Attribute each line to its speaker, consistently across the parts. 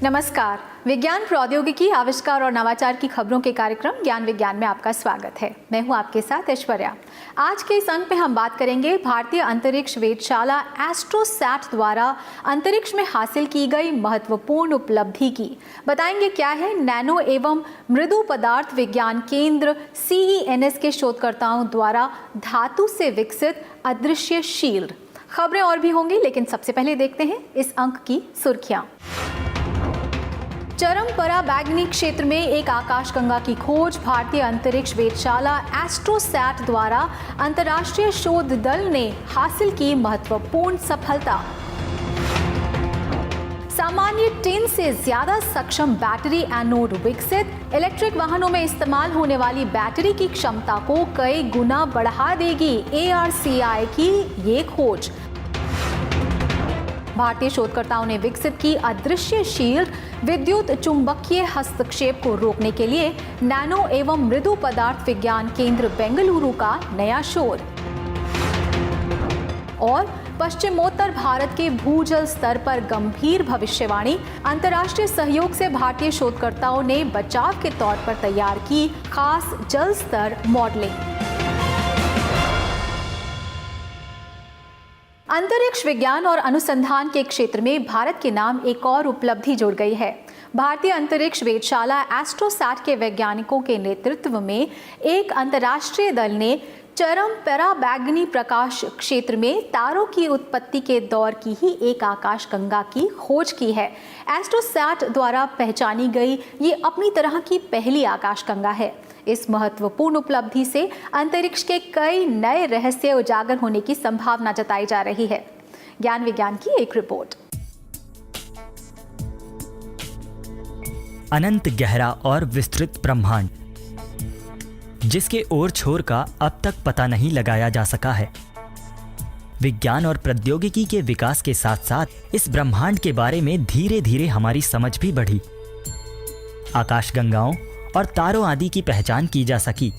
Speaker 1: नमस्कार। विज्ञान प्रौद्योगिकी आविष्कार और नवाचार की खबरों के कार्यक्रम ज्ञान विज्ञान में आपका स्वागत है। मैं हूं आपके साथ ऐश्वर्या। आज के इस अंक में हम बात करेंगे भारतीय अंतरिक्ष वेधशाला एस्ट्रोसैट द्वारा अंतरिक्ष में हासिल की गई महत्वपूर्ण उपलब्धि की। बताएंगे क्या है नैनो एवं मृदु पदार्थ विज्ञान केंद्र CENS के शोधकर्ताओं द्वारा धातु से विकसित अदृश्य शील्ड। खबरें और भी होंगी, लेकिन सबसे पहले देखते हैं इस अंक की सुर्खियां। चरम पराबैंगनी क्षेत्र में एक आकाशगंगा की खोज। भारतीय अंतरिक्ष वेधशाला एस्ट्रोसैट द्वारा अंतर्राष्ट्रीय शोध दल ने हासिल की महत्वपूर्ण सफलता। सामान्य टिन से ज्यादा सक्षम बैटरी एनोड विकसित। इलेक्ट्रिक वाहनों में इस्तेमाल होने वाली बैटरी की क्षमता को कई गुना बढ़ा देगी ARCI की ये खोज। भारतीय शोधकर्ताओं ने विकसित की अदृश्य शील्ड। विद्युत चुंबकीय हस्तक्षेप को रोकने के लिए नैनो एवं मृदु पदार्थ विज्ञान केंद्र बेंगलुरु का नया शोध। और पश्चिमोत्तर भारत के भूजल स्तर पर गंभीर भविष्यवाणी। अंतर्राष्ट्रीय सहयोग से भारतीय शोधकर्ताओं ने बचाव के तौर पर तैयार की खास जल स्तर मॉडलिंग। अंतरिक्ष विज्ञान और अनुसंधान के क्षेत्र में भारत के नाम एक और उपलब्धि जुड़ गई है। भारतीय अंतरिक्ष वेधशाला एस्ट्रोसैट के वैज्ञानिकों के नेतृत्व में एक अंतर्राष्ट्रीय दल ने चरम पराबैंगनी प्रकाश क्षेत्र में तारों की उत्पत्ति के दौर की ही एक आकाशगंगा की खोज की है। एस्ट्रोसैट द्वारा पहचानी गई ये अपनी तरह की पहली आकाशगंगा है। इस महत्वपूर्ण उपलब्धि से अंतरिक्ष के कई नए रहस्य उजागर होने की संभावना जताई जा रही है। ज्ञान विज्ञान की एक रिपोर्ट।
Speaker 2: अनंत गहरा और विस्तृत ब्रह्मांड, जिसके ओर छोर का अब तक पता नहीं लगाया जा सका है। विज्ञान और प्रौद्योगिकी के विकास के साथ साथ इस ब्रह्मांड के बारे में धीरे धीरे हमारी समझ भी बढ़ी। आकाशगंगाओं और तारों आदि की पहचान की जा सकी,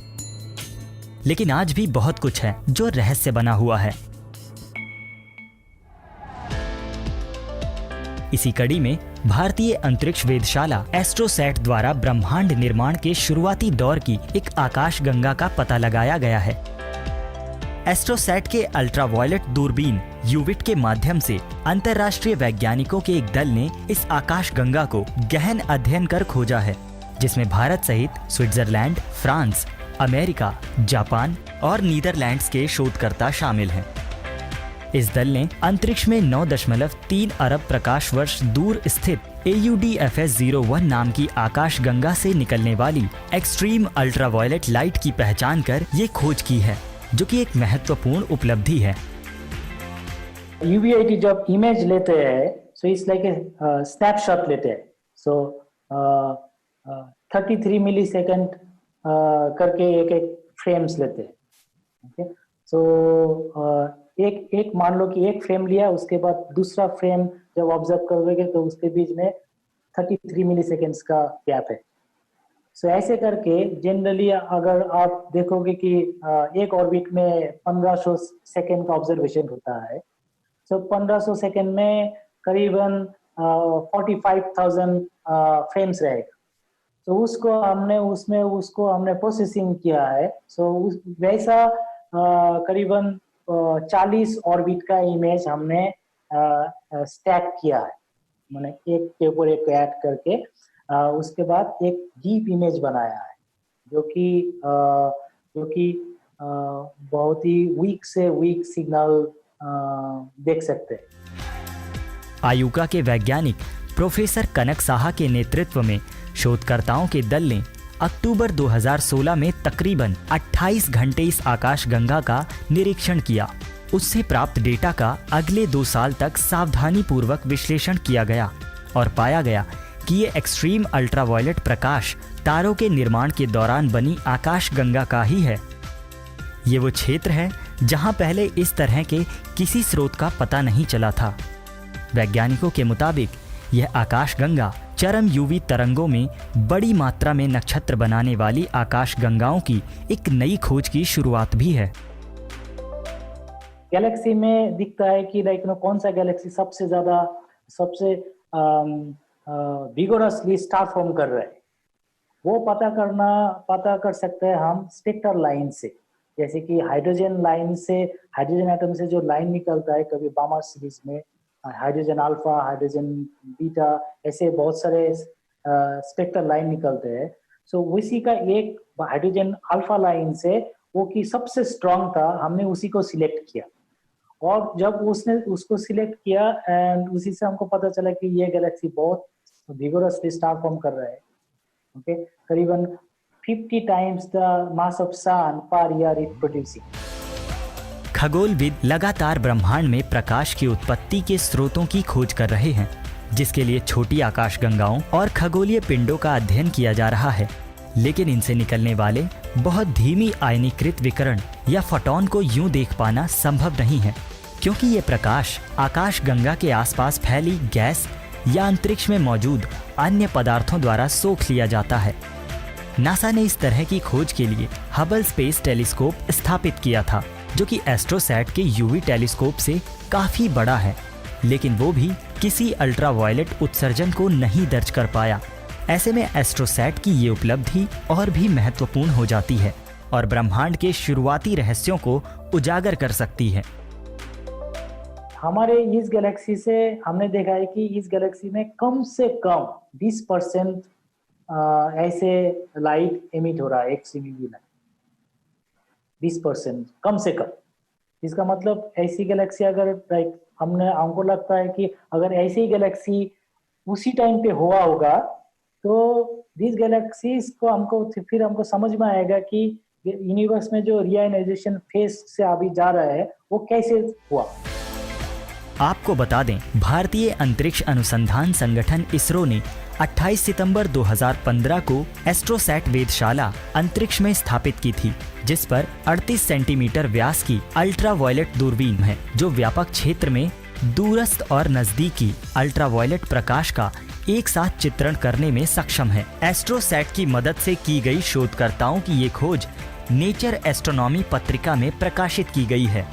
Speaker 2: लेकिन आज भी बहुत कुछ है जो रहस्य बना हुआ है। इसी कड़ी में भारतीय अंतरिक्ष वेधशाला एस्ट्रोसैट द्वारा ब्रह्मांड निर्माण के शुरुआती दौर की एक आकाशगंगा का पता लगाया गया है। एस्ट्रोसैट के अल्ट्रावायलेट दूरबीन यूविट के माध्यम से अंतर्राष्ट्रीय वैज्ञानिकों के एक दल ने इस आकाशगंगा को गहन अध्ययन कर खोजा है, जिसमें भारत सहित स्विट्जरलैंड, फ्रांस, अमेरिका, जापान और नीदरलैंड्स के शोधकर्ता शामिल हैं। इस दल ने अंतरिक्ष में 9.3 अरब प्रकाश वर्ष दूर स्थित AUDFS-01 नाम की आकाशगंगा से निकलने वाली एक्सट्रीम अल्ट्रावायलेट लाइट की पहचान कर ये खोज की है, जो कि एक महत्वपूर्ण उपलब्धि है।
Speaker 3: UVIT जब इमेज लेते हैं, so it's like a snapshot लेते हैं। सो 33 मिलीसेकंड करके एक फ्रेम्स लेते हैं। ओके, सो एक मान लो कि एक फ्रेम लिया, उसके बाद दूसरा फ्रेम जब ऑब्जर्व करोगे तो उसके बीच में 33 मिलीसेकंड्स का गैप है। सो ऐसे करके जनरली अगर आप देखोगे कि एक ऑर्बिट में 1500 सेकेंड का ऑब्जर्वेशन होता है, सो 1500 सेकेंड में करीबन 45,000 फ्रेम्स रहेगा। तो उसको हमने प्रोसेसिंग किया है। सो वैसा करीबन 40 ऑर्बिट का इमेज हमने स्टैक किया है, मैंने एक के ऊपर एक ऐड करके उसके बाद एक डीप इमेज बनाया है, जो कि बहुत ही वीक से वीक सिग्नल देख सकते हैं।
Speaker 2: आयुका के वैज्ञानिक प्रोफेसर कनक साहा के नेतृत्व में शोधकर्ताओं के दल ने अक्टूबर 2016 में तकरीबन 28 घंटे इस आकाशगंगा का निरीक्षण किया। उससे प्राप्त डेटा का अगले 2 साल तक सावधानी पूर्वक विश्लेषण किया गया और पाया गया कि ये एक्सट्रीम अल्ट्रावायलेट प्रकाश तारों के निर्माण के दौरान बनी आकाशगंगा का ही है। ये वो क्षेत्र है जहां पहले इस तरह के किसी स्रोत का पता नहीं चला था। वैज्ञानिकों के मुताबिक यह आकाशगंगा चरम यूवी तरंगों में बड़ी मात्रा में नक्षत्र बनाने वाली आकाशगंगाओं की एक नई खोज की शुरुआत भी है।
Speaker 3: गैलेक्सी में दिखता है कि कौन सा गैलेक्सी सबसे विगोरसली स्टार फॉर्म कर रहा है, वो पता कर सकते हैं हम स्पेक्ट्रल लाइन से। जैसे कि हाइड्रोजन लाइन से, हाइड्रोजन एटम से जो लाइन निकलता है कभी बामा सीरीज में, हाइड्रोजन अल्फा, हाइड्रोजन बीटा, ऐसे बहुत सारे स्पेक्ट्रल लाइन निकलते हैं। सो उसी का एक हाइड्रोजन अल्फा लाइन से वो की सबसे स्ट्रांग था, हमने उसी को सिलेक्ट किया। और जब उसने उसको सिलेक्ट किया एंड उसी से हमको पता चला कि ये गैलेक्सी बहुत विगोरसली स्टार फॉर्म कर रहा है। ओके, करीबन 50 times the mass of sun per year it producing.
Speaker 2: खगोलविद लगातार ब्रह्मांड में प्रकाश की उत्पत्ति के स्रोतों की खोज कर रहे हैं, जिसके लिए छोटी आकाशगंगाओं और खगोलीय पिंडों का अध्ययन किया जा रहा है। लेकिन इनसे निकलने वाले बहुत धीमी आयनीकृत विकिरण या फोटॉन को यूं देख पाना संभव नहीं है, क्योंकि ये प्रकाश आकाशगंगा के आसपास फैली गैस या अंतरिक्ष में मौजूद अन्य पदार्थों द्वारा सोख लिया जाता है। नासा ने इस तरह की खोज के लिए हबल स्पेस टेलीस्कोप स्थापित किया था, जो कि एस्ट्रोसैट के यूवी टेलीस्कोप से काफी बड़ा है, लेकिन वो भी किसी अल्ट्रावायलेट उत्सर्जन को नहीं दर्ज कर पाया। ऐसे में एस्ट्रोसैट की ये उपलब्धि और भी महत्वपूर्ण हो जाती है और ब्रह्मांड के शुरुआती रहस्यों को उजागर कर सकती है।
Speaker 3: हमारे इस गैलेक्सी से हमने देखा है कि इस गैलेक्सी में कम से कम 20% ऐसे लाइट एमिट हो रहा है, एक यूवी लाइट 20% कम से कम। इसका मतलब ऐसी गैलेक्सी अगर हमको लगता है कि अगर ऐसी गैलेक्सी उसी टाइम पे हुआ होगा तो दिस गैलेक्सीज को हमको समझ में आएगा कि यूनिवर्स में जो रियानाइजेशन फेज से अभी जा रहा है वो कैसे हुआ।
Speaker 2: आपको बता दें, भारतीय अंतरिक्ष अनुसंधान संगठन इसरो ने 28 सितंबर 2015 को एस्ट्रोसैट वेधशाला अंतरिक्ष में स्थापित की थी, जिस पर 38 सेंटीमीटर व्यास की अल्ट्रावायलेट दूरबीन है, जो व्यापक क्षेत्र में दूरस्थ और नजदीकी अल्ट्रावायलेट प्रकाश का एक साथ चित्रण करने में सक्षम है। एस्ट्रोसैट की मदद से की गई शोधकर्ताओं की ये खोज नेचर एस्ट्रोनॉमी पत्रिका में प्रकाशित की गई है।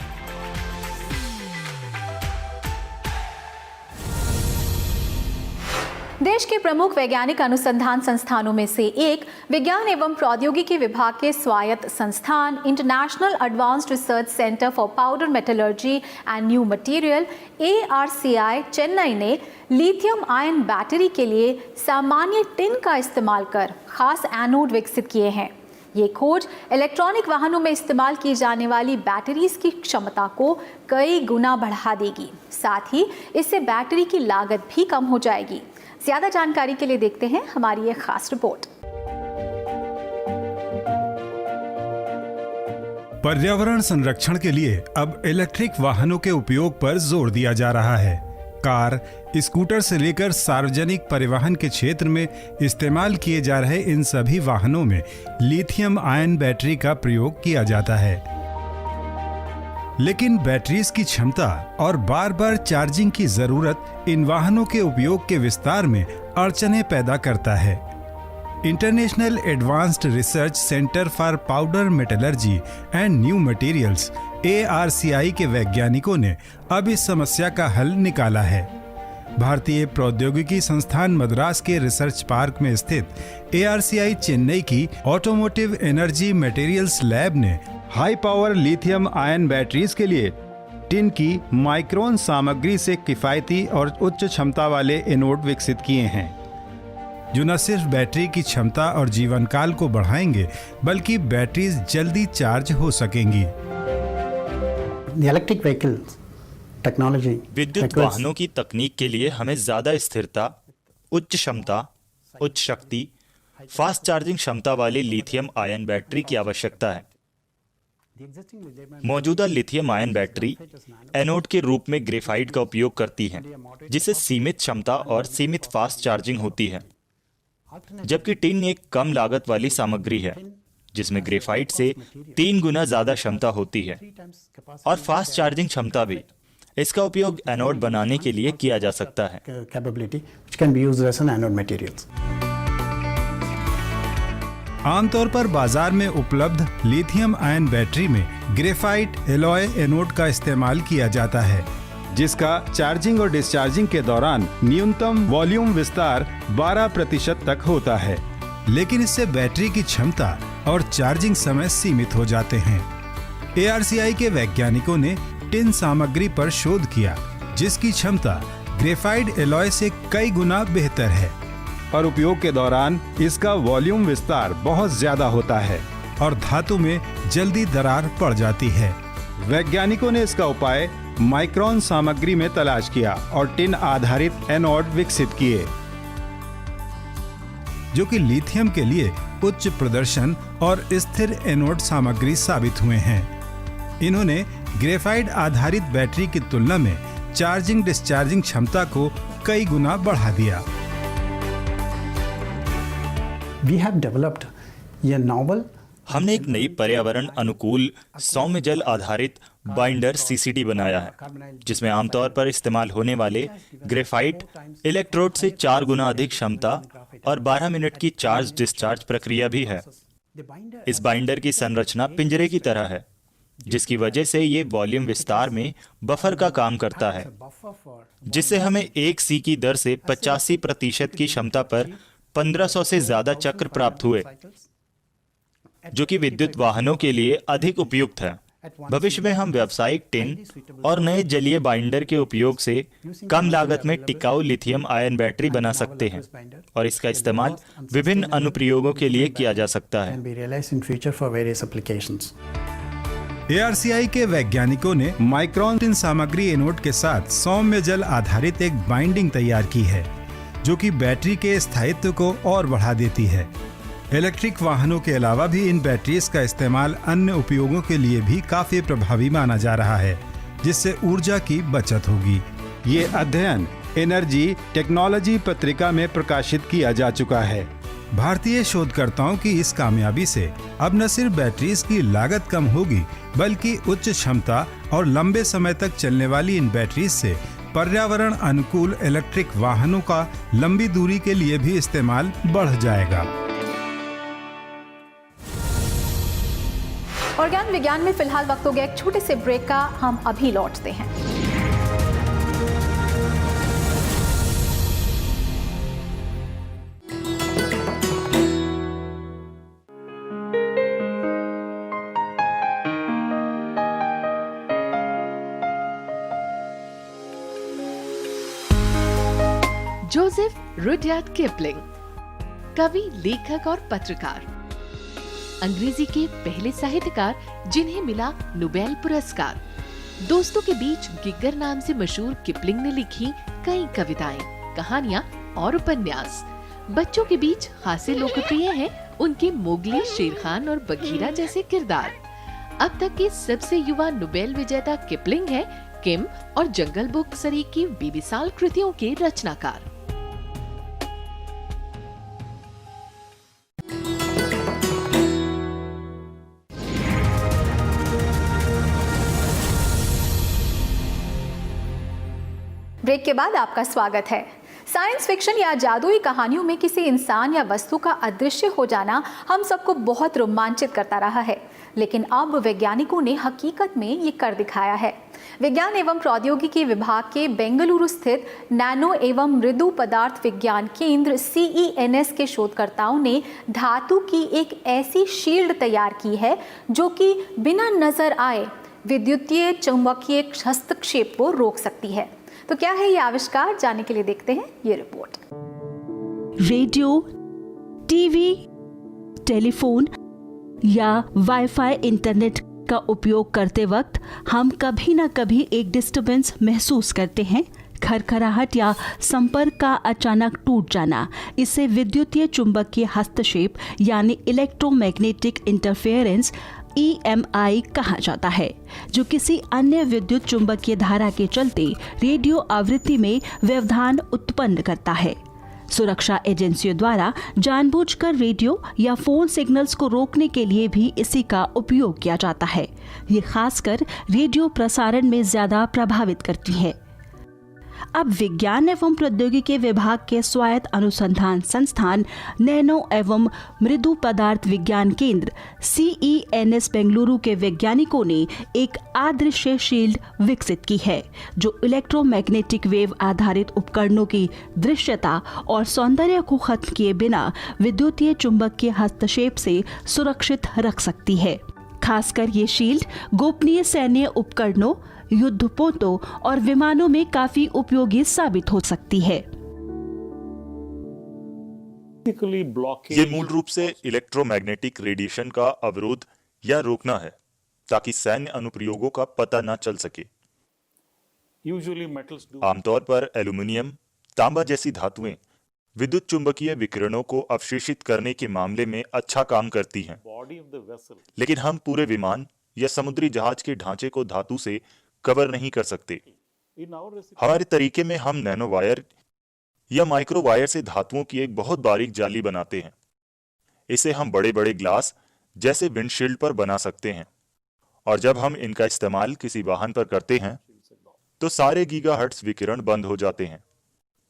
Speaker 1: देश के प्रमुख वैज्ञानिक अनुसंधान संस्थानों में से एक विज्ञान एवं प्रौद्योगिकी विभाग के स्वायत्त संस्थान international advanced research centre for powder metallurgy and new material ARCI Chennai ने लिथियम आयन बैटरी के लिए सामान्य टिन का इस्तेमाल कर खास एनोड विकसित किए हैं। ये खोज इलेक्ट्रॉनिक वाहनों में इस्तेमाल की जाने वाली बैटरीज की क्षमता को कई गुना बढ़ा देगी, साथ ही इससे बैटरी की लागत भी कम हो जाएगी। ज्यादा जानकारी के लिए देखते हैं हमारी ये खास रिपोर्ट।
Speaker 4: पर्यावरण संरक्षण के लिए अब इलेक्ट्रिक वाहनों के उपयोग पर जोर दिया जा रहा है। कार, स्कूटर से लेकर सार्वजनिक परिवहन के क्षेत्र में इस्तेमाल किए जा रहे इन सभी वाहनों में लिथियम आयन बैटरी का प्रयोग किया जाता है। लेकिन बैटरीज की क्षमता और बार बार चार्जिंग की जरूरत इन वाहनों के उपयोग के विस्तार में अड़चनें पैदा करता है। International advanced research centre for powder metallurgy and new materials ARCI के वैज्ञानिकों ने अब इस समस्या का हल निकाला है। भारतीय प्रौद्योगिकी संस्थान मद्रास के रिसर्च पार्क में स्थित ARCI चेन्नई की ऑटोमोटिव एनर्जी मटेरियल्स लैब ने high power lithium ion batteries के लिए टिन की माइक्रोन सामग्री से किफायती और उच्च क्षमता वाले एनोड विकसित किए हैं, जो न सिर्फ बैटरी की क्षमता और जीवन काल को बढ़ाएंगे बल्कि बैटरीज जल्दी चार्ज हो सकेंगी।
Speaker 5: इलेक्ट्रिक व्हीकल्स टेक्नोलॉजी,
Speaker 6: विद्युत वाहनों की तकनीक के लिए हमें ज्यादा स्थिरता, उच्च क्षमता, उच्च शक्ति, फास्ट चार्जिंग क्षमता वाली लिथियम आयन बैटरी की आवश्यकता है। मौजूदा लिथियम आयन बैटरी एनोड के रूप में ग्रेफाइट का उपयोग करती है, जिससे सीमित क्षमता और सीमित फास्ट चार्जिंग होती है, जबकि टिन एक कम लागत वाली सामग्री है जिसमें ग्रेफाइट से 3 गुना ज्यादा क्षमता होती है और फास्ट चार्जिंग क्षमता भी। इसका उपयोग एनोड बनाने के लिए किया जा सकता है।
Speaker 4: आमतौर पर बाजार में उपलब्ध लिथियम आयन बैटरी में ग्रेफाइट एलॉय एनोड का इस्तेमाल किया जाता है। जिसका चार्जिंग और डिस्चार्जिंग के दौरान न्यूनतम वॉल्यूम विस्तार 12% तक होता है, लेकिन इससे बैटरी की क्षमता और चार्जिंग समय सीमित हो जाते हैं। ARCI के वैज्ञानिकों ने टिन सामग्री पर शोध किया, जिसकी क्षमता ग्रेफाइट एलॉय से कई गुना बेहतर है और उपयोग के दौरान इसका वॉल्यूम विस्तार बहुत ज्यादा होता है और धातु में जल्दी दरार पड़ जाती है। वैज्ञानिकों ने इसका उपाय माइक्रोन सामग्री में तलाश किया और टिन आधारित एनोड विकसित किए, जो कि लिथियम के लिए उच्च प्रदर्शन और स्थिर एनोड सामग्री साबित हुए हैं। इन्होंने ग्रेफाइट आधारित बैटरी की तुलना में चार्जिंग डिस्चार्जिंग क्षमता को कई गुना बढ़ा दिया।
Speaker 5: We have developed a novel
Speaker 6: हमने एक नई पर्यावरण अनुकूल सौम्य जल आधारित बाइंडर CCD बनाया है, जिसमें आमतौर पर इस्तेमाल होने वाले ग्रेफाइट इलेक्ट्रोड से 4 गुना अधिक क्षमता और 12 मिनट की चार्ज डिस्चार्ज प्रक्रिया भी है। इस बाइंडर की संरचना पिंजरे की तरह है, जिसकी वजह से ये वॉल्यूम विस्तार में बफर का काम करता है, जिससे हमें 1 C की दर से 85% की क्षमता पर 1500 से ज्यादा चक्र प्राप्त हुए, जो कि विद्युत वाहनों के लिए अधिक उपयुक्त है। भविष्य में हम व्यावसायिक टिन और नए जलीय बाइंडर के उपयोग से कम लागत में टिकाऊ लिथियम आयन बैटरी बना सकते हैं और इसका इस्तेमाल विभिन्न अनुप्रयोगों के लिए किया जा सकता है।
Speaker 4: ARCI के वैज्ञानिकों ने माइक्रोन टिन सामग्री एनोड के साथ सौम्य जल आधारित एक बाइंडिंग तैयार की है, जो कि बैटरी के स्थायित्व को और बढ़ा देती है। इलेक्ट्रिक वाहनों के अलावा भी इन बैटरीज का इस्तेमाल अन्य उपयोगों के लिए भी काफी प्रभावी माना जा रहा है, जिससे ऊर्जा की बचत होगी। ये अध्ययन एनर्जी टेक्नोलॉजी पत्रिका में प्रकाशित किया जा चुका है। भारतीय शोधकर्ताओं की इस कामयाबी से अब न सिर्फ बैटरीज की लागत कम होगी, बल्कि उच्च क्षमता और लंबे समय तक चलने वाली इन बैटरीज से पर्यावरण अनुकूल इलेक्ट्रिक वाहनों का लंबी दूरी के लिए भी इस्तेमाल बढ़ जाएगा।
Speaker 1: और ज्ञान विज्ञान में फिलहाल वक्त हो गया एक छोटे से ब्रेक का, हम अभी लौटते हैं।
Speaker 7: जोसेफ रुडयार्ड किपलिंग, कवि, लेखक और पत्रकार, अंग्रेजी के पहले साहित्यकार जिन्हें मिला नोबेल पुरस्कार। दोस्तों के बीच गिगर नाम से मशहूर किपलिंग ने लिखी कई कविताएं, कहानियां और उपन्यास। बच्चों के बीच खासे लोकप्रिय हैं उनके मोगली, शेरखान और बघीरा जैसे किरदार। अब तक के सबसे युवा नोबेल विजेता किपलिंग है, किम और जंगल बुक सरीकी बेमिसाल कृतियों के रचनाकार।
Speaker 1: ब्रेक के बाद आपका स्वागत है। साइंस फिक्शन या जादुई कहानियों में किसी इंसान या वस्तु का अदृश्य हो जाना हम सबको बहुत रोमांचित करता रहा है, लेकिन अब वैज्ञानिकों ने हकीकत में ये कर दिखाया है। विज्ञान एवं प्रौद्योगिकी विभाग के बेंगलुरु स्थित नैनो एवं मृदु पदार्थ विज्ञान केंद्र CENS के शोधकर्ताओं ने धातु की एक ऐसी शील्ड तैयार की है जो कि बिना नजर आए विद्युतीय चुंबकीय हस्तक्षेप को रोक सकती है। तो क्या है ये आविष्कार, जानने के लिए देखते हैं ये रिपोर्ट।
Speaker 8: रेडियो, टीवी, टेलीफोन या वाईफाई इंटरनेट का उपयोग करते वक्त हम कभी ना कभी एक डिस्टरबेंस महसूस करते हैं। खरखराहट या संपर्क का अचानक टूट जाना, इसे विद्युतीय चुंबकीय हस्तक्षेप यानी इलेक्ट्रोमैग्नेटिक इंटरफेरेंस EMI कहा जाता है, जो किसी अन्य विद्युत चुंबकीय धारा के चलते रेडियो आवृत्ति में व्यवधान उत्पन्न करता है। सुरक्षा एजेंसियों द्वारा जानबूझकर रेडियो या फोन सिग्नल्स को रोकने के लिए भी इसी का उपयोग किया जाता है। ये खासकर रेडियो प्रसारण में ज्यादा प्रभावित करती है। अब विज्ञान एवं प्रौद्योगिकी विभाग के स्वायत्त अनुसंधान संस्थान नैनो एवं मृदु पदार्थ विज्ञान केंद्र CENS बेंगलुरु के वैज्ञानिकों ने एक अदृश्य शील्ड विकसित की है, जो इलेक्ट्रोमैग्नेटिक वेव आधारित उपकरणों की दृश्यता और सौंदर्य को खत्म किए बिना विद्युतीय चुंबकीय हस्तक्षेप से सुरक्षित रख सकती है। खासकर ये शील्ड गोपनीय सैन्य उपकरणों, युद्धपोतों और विमानों में काफी उपयोगी साबित हो सकती है।
Speaker 6: ये मूल रूप से इलेक्ट्रोमैग्नेटिक रेडिएशन का अवरोध या रोकना है, ताकि सैन्य अनुप्रयोगों का पता न चल सके। आमतौर पर एल्यूमिनियम, तांबा जैसी धातुएं विद्युत चुंबकीय विकिरणों को अवशोषित करने के मामले में अच्छा काम करती हैं, लेकिन हम पूरे विमान या समुद्री जहाज के ढांचे को धातु से कवर नहीं कर सकते। हमारे तरीके में हम नैनो वायर या माइक्रो वायर से धातुओं की एक बहुत बारीक जाली बनाते हैं। इसे हम बड़े बड़े ग्लास जैसे विंडशील्ड पर बना सकते हैं, और जब हम इनका इस्तेमाल किसी वाहन पर करते हैं तो सारे गीगाहर्ट्ज विकिरण बंद हो जाते हैं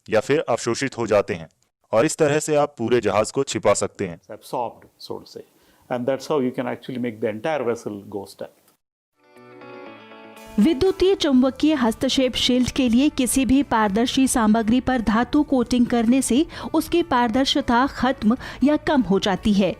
Speaker 6: या फिर अवशोषित हो जाते हैं, और इस तरह से आप पूरे जहाज को छिपा सकते हैं।
Speaker 8: विद्युतीय चुंबकीय हस्तक्षेप शील्ड के लिए किसी भी पारदर्शी सामग्री पर धातु कोटिंग करने से उसकी पारदर्शिता खत्म या कम हो जाती है।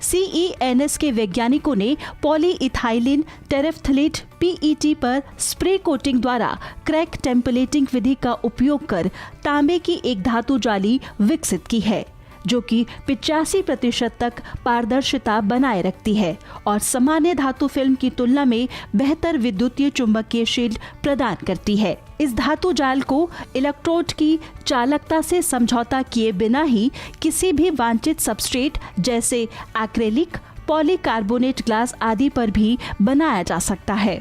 Speaker 8: CENS के वैज्ञानिकों ने पॉलीइथाइलिन टेरेफ्थलेट PET पर स्प्रे कोटिंग द्वारा क्रैक टेम्पलेटिंग विधि का उपयोग कर तांबे की एक धातु जाली विकसित की है, जो कि 85% तक पारदर्शिता बनाए रखती है और सामान्य धातु फिल्म की तुलना में बेहतर विद्युतीय चुंबकीय शील्ड प्रदान करती है। इस धातु जाल को इलेक्ट्रोड की चालकता से समझौता किए बिना ही किसी भी वांछित सबस्ट्रेट जैसे एक्रेलिक, पॉलीकार्बोनेट ग्लास आदि पर भी बनाया जा सकता है।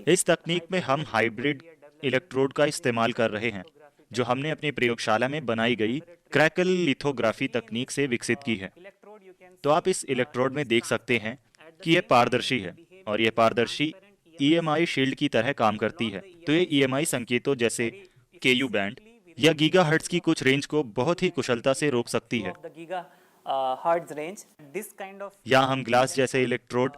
Speaker 6: इस तकनीक में हम हाइब्रिड इलेक्ट्रोड का इस्तेमाल कर रहे हैं, जो हमने अपनी प्रयोगशाला में बनाई गई क्रैकल लिथोग्राफी तकनीक से विकसित की है। तो आप इस इलेक्ट्रोड में देख सकते हैं कि यह पारदर्शी है, और यह पारदर्शी EMI शील्ड की तरह काम करती है। तो ये EMI संकेतों जैसे KU बैंड या गीगाहर्ट्ज की कुछ रेंज को बहुत ही कुशलता से रोक सकती है। यहाँ हम ग्लास जैसे इलेक्ट्रोड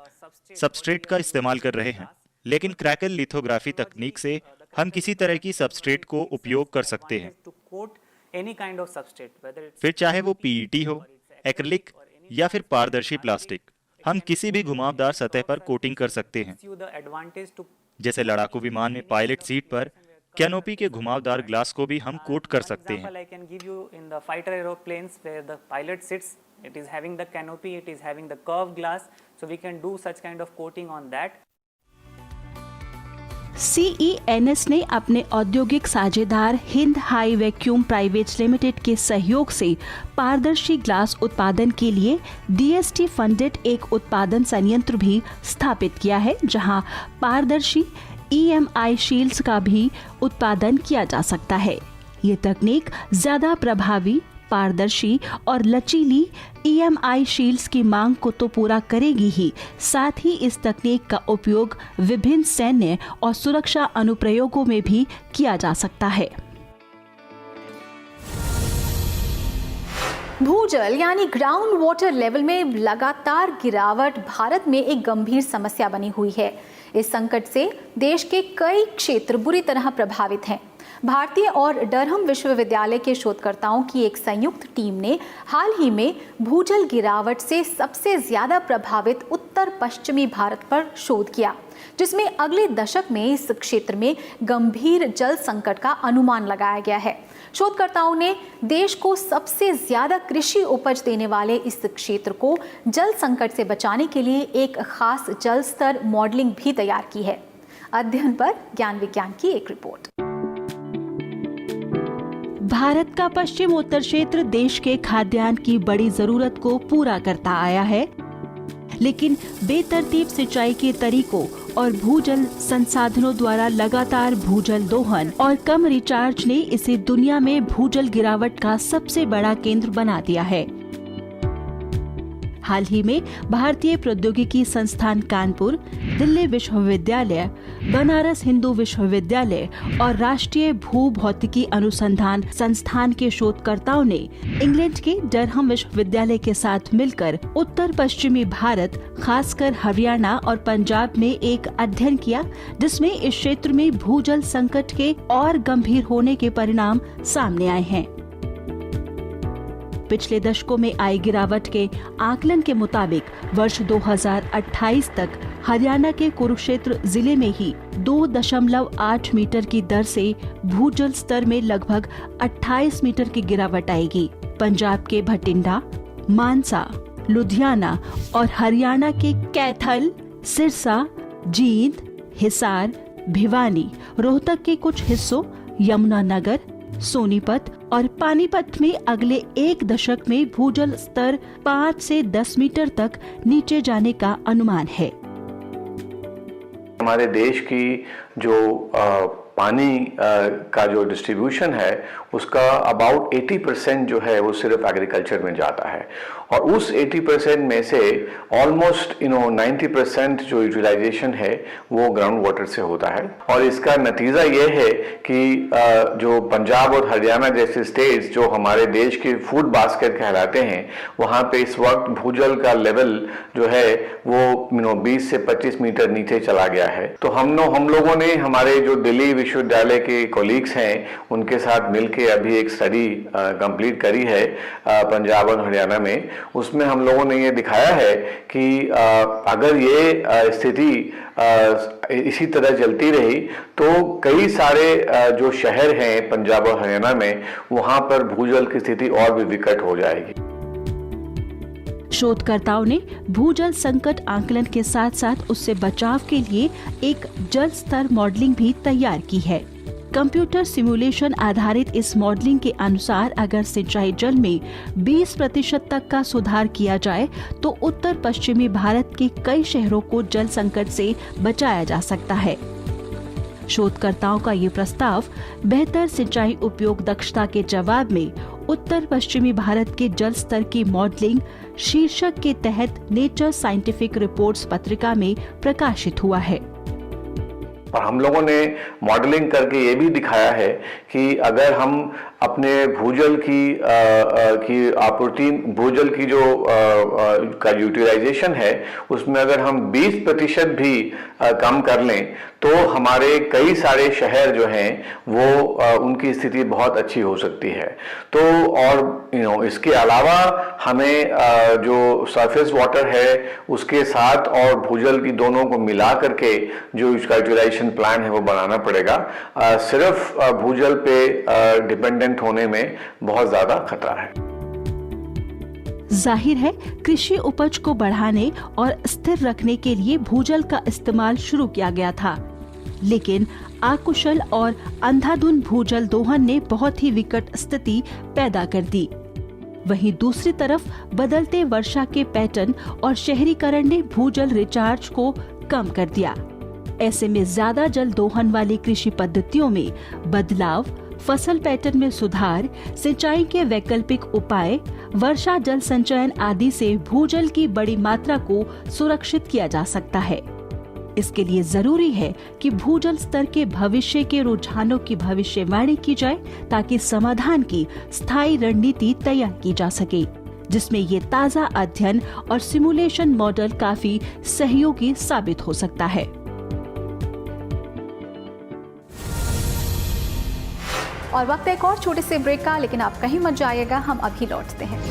Speaker 6: सबस्ट्रेट का इस्तेमाल कर रहे हैं, लेकिन क्रैकल लिथोग्राफी तकनीक से हम किसी तरह की सबस्ट्रेट को उपयोग कर सकते हैं, फिर चाहे वो PET हो, एक्रिलिक या फिर पारदर्शी प्लास्टिक। हम किसी भी घुमावदार सतह पर कोटिंग कर सकते हैं। जैसे लड़ाकू विमान में पायलट सीट पर कैनोपी के घुमावदार ग्लास को भी हम कोट कर सकते हैं।
Speaker 8: CENS ने अपने औद्योगिक साझेदार Hind high vacuum private limited के सहयोग से पारदर्शी ग्लास उत्पादन के लिए DST फंडेड एक उत्पादन संयंत्र भी स्थापित किया है, जहां पारदर्शी EMI शील्ड्स का भी उत्पादन किया जा सकता है। ये तकनीक ज्यादा प्रभावी, पारदर्शी और लचीली EMI शील्ड्स की मांग को तो पूरा करेगी ही, साथ ही इस तकनीक का उपयोग विभिन्न सैन्य और सुरक्षा अनुप्रयोगों में भी किया जा सकता है।
Speaker 1: भूजल यानी ग्राउंड वाटर लेवल में लगातार गिरावट भारत में एक गंभीर समस्या बनी हुई है। इस संकट से देश के कई क्षेत्र बुरी तरह प्रभावित हैं। भारतीय और डरहम विश्वविद्यालय के शोधकर्ताओं की एक संयुक्त टीम ने हाल ही में भूजल गिरावट से सबसे ज्यादा प्रभावित उत्तर पश्चिमी भारत पर शोध किया, जिसमें अगले दशक में इस क्षेत्र में गंभीर जल संकट का अनुमान लगाया गया है। शोधकर्ताओं ने देश को सबसे ज्यादा कृषि उपज देने वाले इस क्षेत्र को जल संकट से बचाने के लिए एक खास जल स्तर मॉडलिंग भी तैयार की है। अध्ययन पर ज्ञान विज्ञान की एक रिपोर्ट।
Speaker 8: भारत का पश्चिम उत्तर क्षेत्र देश के खाद्यान्न की बड़ी जरूरत को पूरा करता आया है, लेकिन बेतरतीब सिंचाई के तरीकों और भूजल संसाधनों द्वारा लगातार भूजल दोहन और कम रिचार्ज ने इसे दुनिया में भूजल गिरावट का सबसे बड़ा केंद्र बना दिया है। हाल ही में भारतीय प्रौद्योगिकी संस्थान कानपुर, दिल्ली विश्वविद्यालय, बनारस हिंदू विश्वविद्यालय और राष्ट्रीय भूभौतिकी अनुसंधान संस्थान के शोधकर्ताओं ने इंग्लैंड के डरहम विश्वविद्यालय के साथ मिलकर उत्तर पश्चिमी भारत, खासकर हरियाणा और पंजाब में एक अध्ययन किया, जिसमें इस क्षेत्र में भूजल संकट के और गंभीर होने के परिणाम सामने आए हैं। पिछले दशकों में आई गिरावट के आकलन के मुताबिक वर्ष 2028 तक हरियाणा के कुरुक्षेत्र जिले में ही 2.8 मीटर की दर से भूजल स्तर में लगभग 28 मीटर की गिरावट आएगी। पंजाब के भटिंडा, मानसा, लुधियाना और हरियाणा के कैथल, सिरसा, जींद, हिसार, भिवानी, रोहतक के कुछ हिस्सों, यमुनानगर, सोनीपत और पानीपत में अगले एक दशक में भूजल स्तर 5 से 10 मीटर तक नीचे जाने का अनुमान है।
Speaker 9: हमारे देश की जो पानी का जो डिस्ट्रीब्यूशन है उसका अबाउट 80% जो है वो सिर्फ एग्रीकल्चर में जाता है और उस 80% में से ऑलमोस्ट 90% जो यूटिलाइजेशन है वो ग्राउंड वाटर से होता है। और इसका नतीजा ये है कि जो पंजाब और हरियाणा जैसे स्टेट्स जो हमारे देश के फूड बास्केट कहलाते हैं, वहाँ पे इस वक्त भूजल का लेवल जो है वो 20 से 25 मीटर नीचे चला गया है। तो हम लोगों ने हमारे जो दिल्ली विश्वविद्यालय के कोलीग्स हैं उनके साथ मिलके अभी एक स्टडी कंप्लीट करी है पंजाब और हरियाणा में। उसमें हम लोगों ने ये दिखाया है कि अगर ये स्थिति इसी तरह चलती रही तो कई सारे जो शहर हैं पंजाब और हरियाणा में, वहां पर भूजल की स्थिति और भी विकट हो जाएगी।
Speaker 8: शोधकर्ताओं ने भूजल संकट आकलन के साथ साथ उससे बचाव के लिए एक जल स्तर मॉडलिंग भी तैयार की है। कंप्यूटर सिमुलेशन आधारित इस मॉडलिंग के अनुसार अगर सिंचाई जल में 20% तक का सुधार किया जाए तो उत्तर पश्चिमी भारत के कई शहरों को जल संकट से बचाया जा सकता है। शोधकर्ताओं का ये प्रस्ताव बेहतर सिंचाई उपयोग दक्षता के जवाब में उत्तर पश्चिमी भारत के जल स्तर की मॉडलिंग शीर्षक के तहत नेचर साइंटिफिक रिपोर्ट्स पत्रिका में प्रकाशित हुआ है।
Speaker 9: और हम लोगों ने मॉडलिंग करके ये भी दिखाया है कि अगर हम अपने भूजल की आपूर्ति, भूजल की जो का यूटिलाइजेशन है उसमें अगर हम 20% भी कम कर लें तो हमारे कई सारे शहर जो हैं वो उनकी स्थिति बहुत अच्छी हो सकती है। तो और इसके अलावा हमें जो सरफेस वाटर है उसके साथ और भूजल की दोनों को मिला करके जो इसका यूटिलाइजेशन प्लान है वो बनाना पड़ेगा। सिर्फ भूजल पे डिपेंडेंट होने में बहुत ज्यादा खतरा है।
Speaker 8: जाहिर है कृषि उपज को बढ़ाने और स्थिर रखने के लिए भूजल का इस्तेमाल शुरू किया गया था, लेकिन अकुशल और अंधाधुंध भूजल दोहन ने बहुत ही विकट स्थिति पैदा कर दी। वहीं दूसरी तरफ बदलते वर्षा के पैटर्न और शहरीकरण ने भूजल रिचार्ज को कम कर दिया। ऐसे में ज्यादा जल दोहन वाली कृषि पद्धतियों में बदलाव, फसल पैटर्न में सुधार, सिंचाई के वैकल्पिक उपाय, वर्षा जल संचयन आदि से भूजल की बड़ी मात्रा को सुरक्षित किया जा सकता है। इसके लिए जरूरी है कि भूजल स्तर के भविष्य के रुझानों की भविष्यवाणी की जाए ताकि समाधान की स्थायी रणनीति तैयार की जा सके, जिसमें ये ताजा अध्ययन और सिमुलेशन मॉडल काफी सहयोगी साबित हो सकता है।
Speaker 1: और वक्त एक और छोटे से ब्रेक का, लेकिन आप कहीं मत जाइएगा, हम अभी लौटते हैं।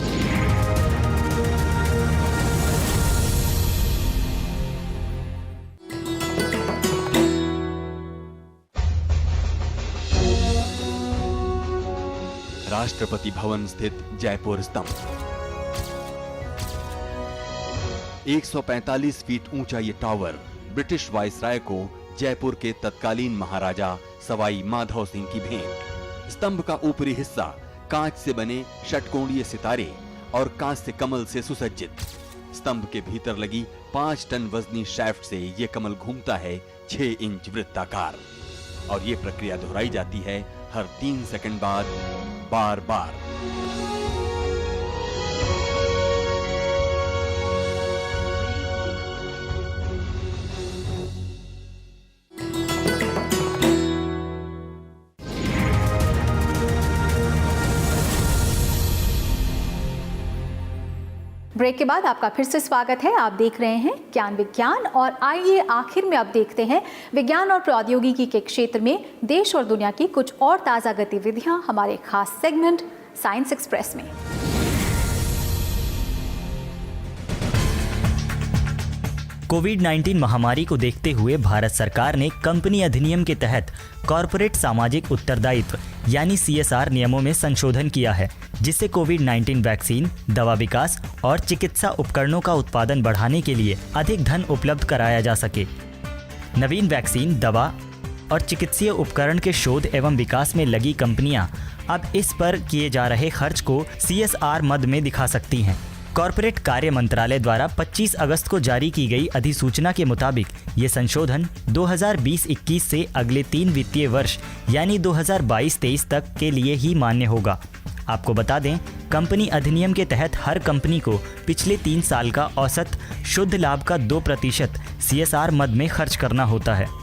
Speaker 10: राष्ट्रपति भवन स्थित जयपुर स्तंभ 145 फीट ऊंचा ये टावर ब्रिटिश वायसराय को जयपुर के तत्कालीन महाराजा सवाई माधव सिंह की भेंट। स्तंभ का ऊपरी हिस्सा कांच से बने षटकोणीय सितारे और कांस्य कमल से सुसज्जित। स्तंभ के भीतर लगी 5 टन वजनी शैफ्ट से ये कमल घूमता है 6 इंच वृत्ताकार और ये प्रक्रिया दोहराई जाती है हर 3 सेकंड बाद बार बार।
Speaker 1: ब्रेक के बाद आपका फिर से स्वागत है। आप देख रहे हैं ज्ञान विज्ञान और आइए आखिर में अब देखते हैं विज्ञान और प्रौद्योगिकी के क्षेत्र में देश और दुनिया की कुछ और ताज़ा गतिविधियां हमारे खास सेगमेंट साइंस एक्सप्रेस में।
Speaker 2: कोविड-19 महामारी को देखते हुए भारत सरकार ने कंपनी अधिनियम के तहत कॉरपोरेट सामाजिक उत्तरदायित्व यानी CSR नियमों में संशोधन किया है, जिससे कोविड-19 वैक्सीन, दवा विकास और चिकित्सा उपकरणों का उत्पादन बढ़ाने के लिए अधिक धन उपलब्ध कराया जा सके। नवीन वैक्सीन, दवा और चिकित्सीय उपकरण के शोध एवं विकास में लगी कंपनियां अब इस पर किए जा रहे खर्च को CSR मद में दिखा सकती हैं। कॉरपोरेट कार्य मंत्रालय द्वारा 25 अगस्त को जारी की गई अधिसूचना के मुताबिक ये संशोधन 2020-21 से अगले 3 वित्तीय वर्ष यानी 2022-23 तक के लिए ही मान्य होगा। आपको बता दें, कंपनी अधिनियम के तहत हर कंपनी को पिछले 3 साल का औसत शुद्ध लाभ का 2% CSR मद में खर्च करना होता है।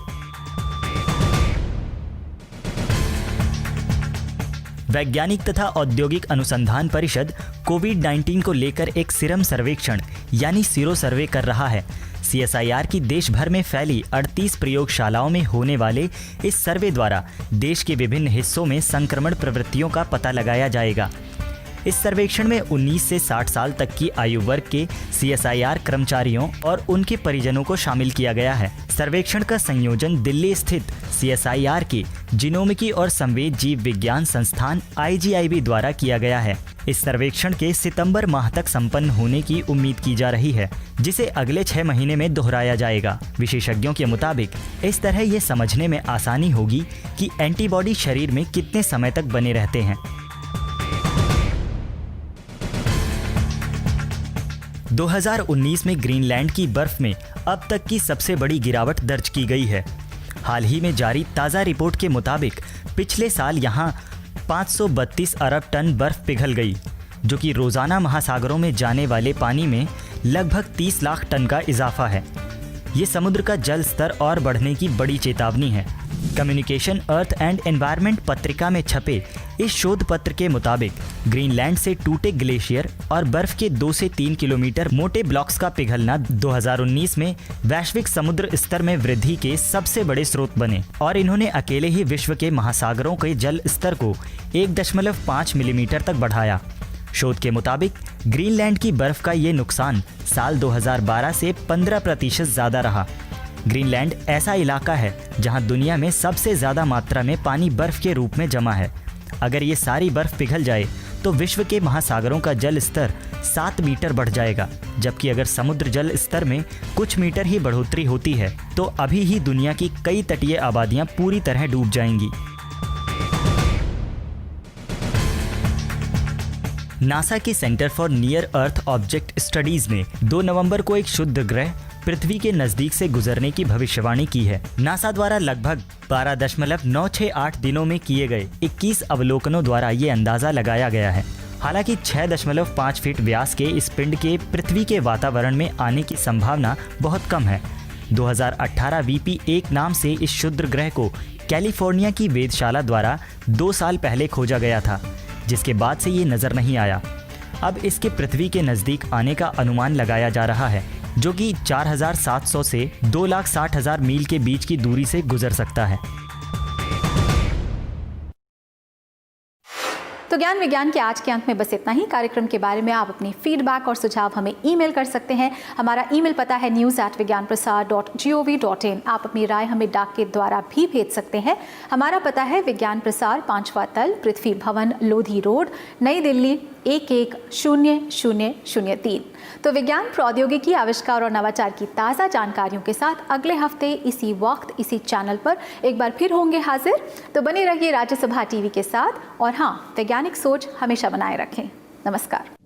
Speaker 2: वैज्ञानिक तथा औद्योगिक अनुसंधान परिषद कोविड-19 को लेकर एक सीरम सर्वेक्षण यानी सीरो सर्वे कर रहा है। CSIR की देश भर में फैली 38 प्रयोगशालाओं में होने वाले इस सर्वे द्वारा देश के विभिन्न हिस्सों में संक्रमण प्रवृत्तियों का पता लगाया जाएगा। इस सर्वेक्षण में 19 से 60 साल तक की आयु वर्ग के CSIR कर्मचारियों और उनके परिजनों को शामिल किया गया है। सर्वेक्षण का संयोजन दिल्ली स्थित CSIR के जीनोमिकी और संवेद जीव विज्ञान संस्थान IGIB द्वारा किया गया है। इस सर्वेक्षण के सितंबर माह तक संपन्न होने की उम्मीद की जा रही है, जिसे अगले 6 महीने में दोहराया जाएगा। विशेषज्ञों के मुताबिक इस तरह ये समझने में आसानी होगी कि एंटीबॉडी शरीर में कितने समय तक बने रहते हैं। 2019 में ग्रीनलैंड की बर्फ में अब तक की सबसे बड़ी गिरावट दर्ज की गई है। हाल ही में जारी ताज़ा रिपोर्ट के मुताबिक पिछले साल यहां 532 अरब टन बर्फ पिघल गई, जो कि रोज़ाना महासागरों में जाने वाले पानी में लगभग 30 लाख टन का इजाफा है। ये समुद्र का जल स्तर और बढ़ने की बड़ी चेतावनी है। कम्युनिकेशन अर्थ एंड एनवायरनमेंट पत्रिका में छपे इस शोध पत्र के मुताबिक ग्रीनलैंड से टूटे ग्लेशियर और बर्फ के 2 से 3 किलोमीटर मोटे ब्लॉक्स का पिघलना 2019 में वैश्विक समुद्र स्तर में वृद्धि के सबसे बड़े स्रोत बने और इन्होंने अकेले ही विश्व के महासागरों के जल स्तर को 1.5 मिलीमीटर तक बढ़ाया। शोध के मुताबिक ग्रीनलैंड की बर्फ का ये नुकसान साल 2012 से 15% ज़्यादा रहा। ग्रीनलैंड ऐसा इलाका है जहां दुनिया में सबसे ज़्यादा मात्रा में पानी बर्फ के रूप में जमा है। अगर ये सारी बर्फ पिघल जाए तो विश्व के महासागरों का जल स्तर 7 मीटर बढ़ जाएगा, जबकि अगर समुद्र जल स्तर में कुछ मीटर ही बढ़ोतरी होती है तो अभी ही दुनिया की कई तटीय आबादियां पूरी तरह डूब जाएंगी। नासा के centre for near earth object studies ने 2 नवंबर को एक शुद्ध ग्रह पृथ्वी के नजदीक से गुजरने की भविष्यवाणी की है। नासा द्वारा लगभग 12.968 दिनों में किए गए 21 अवलोकनों द्वारा ये अंदाजा लगाया गया है। हालांकि 6.5 फीट व्यास के इस पिंड के पृथ्वी के वातावरण में आने की संभावना बहुत कम है। 2018 VP1 नाम से इस शुद्ध ग्रह को कैलिफोर्निया की वेधशाला द्वारा 2 साल पहले खोजा गया था, जिसके बाद से ये नजर नहीं आया। अब इसके पृथ्वी के नज़दीक आने का अनुमान लगाया जा रहा है, जो कि 4,700 से 2,60,000 मील के बीच की दूरी से गुजर सकता है।
Speaker 1: तो ज्ञान विज्ञान के आज के अंक में बस इतना ही। कार्यक्रम के बारे में आप अपनी फीडबैक और सुझाव हमें ईमेल कर सकते हैं। हमारा ईमेल पता है news@vigyanprasar.gov.in। आप अपनी राय हमें डाक के द्वारा भी भेज सकते हैं। हमारा पता है विज्ञान प्रसार, 5वां तल, पृथ्वी भवन, लोधी रोड, नई दिल्ली 110003। तो विज्ञान, प्रौद्योगिकी, आविष्कार और नवाचार की ताज़ा जानकारियों के साथ अगले हफ्ते इसी वक्त इसी चैनल पर एक बार फिर होंगे हाजिर। तो बने रहिए राज्यसभा टीवी के साथ और हाँ, वैज्ञानिक सोच हमेशा बनाए रखें। नमस्कार।